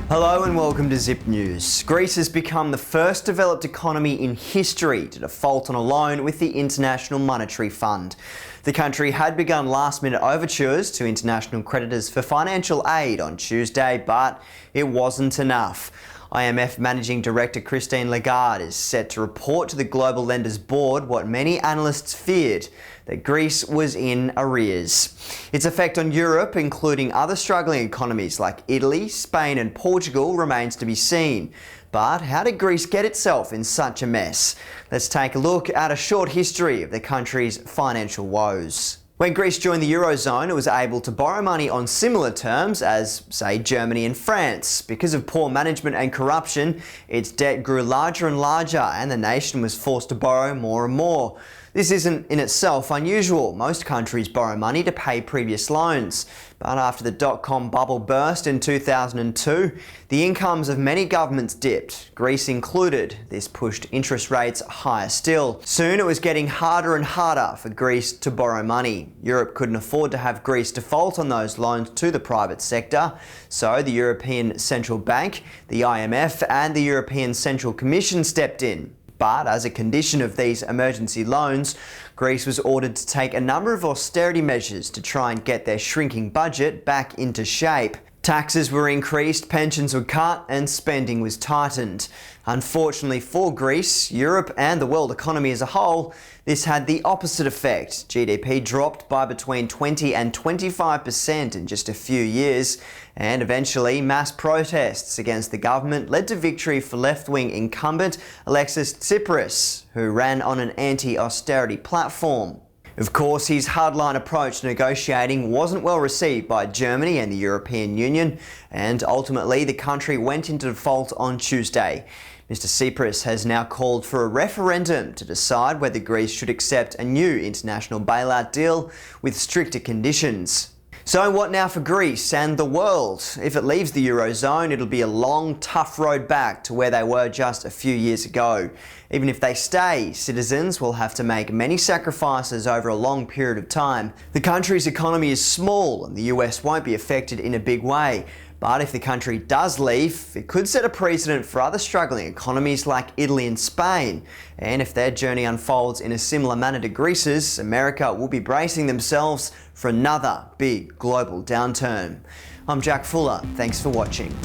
Hello and welcome to Zip News. Greece has become the first developed economy in history to default on a loan with the International Monetary Fund. The country had begun last-minute overtures to international creditors for financial aid on Tuesday, but it wasn't enough. IMF Managing Director Christine Lagarde is set to report to the Global Lenders Board what many analysts feared, that Greece was in arrears. Its effect on Europe, including other struggling economies like Italy, Spain and Portugal, remains to be seen. But how did Greece get itself in such a mess? Let's take a look at a short history of the country's financial woes. When Greece joined the Eurozone, it was able to borrow money on similar terms as, say, Germany and France. Because of poor management and corruption, its debt grew larger and larger and the nation was forced to borrow more and more. This isn't in itself unusual. Most countries borrow money to pay previous loans. But after the dot-com bubble burst in 2002, the incomes of many governments dipped, Greece included. This pushed interest rates higher still. Soon it was getting harder and harder for Greece to borrow money. Europe couldn't afford to have Greece default on those loans to the private sector, so the European Central Bank, the IMF and the European Central Commission stepped in. But as a condition of these emergency loans, Greece was ordered to take a number of austerity measures to try and get their shrinking budget back into shape. Taxes were increased, pensions were cut and spending was tightened. Unfortunately for Greece, Europe and the world economy as a whole, this had the opposite effect. GDP dropped by between 20 and 25% in just a few years, and eventually mass protests against the government led to victory for left-wing incumbent Alexis Tsipras, who ran on an anti-austerity platform. Of course, his hardline approach to negotiating wasn't well received by Germany and the European Union, and ultimately the country went into default on Tuesday. Mr. Tsipras has now called for a referendum to decide whether Greece should accept a new international bailout deal with stricter conditions. So what now for Greece and the world? If it leaves the Eurozone, it'll be a long, tough road back to where they were just a few years ago. Even if they stay, citizens will have to make many sacrifices over a long period of time. The country's economy is small and the US won't be affected in a big way. But if the country does leave, it could set a precedent for other struggling economies like Italy and Spain. And if their journey unfolds in a similar manner to Greece's, America will be bracing themselves for another big global downturn. I'm Jack Fuller. Thanks for watching.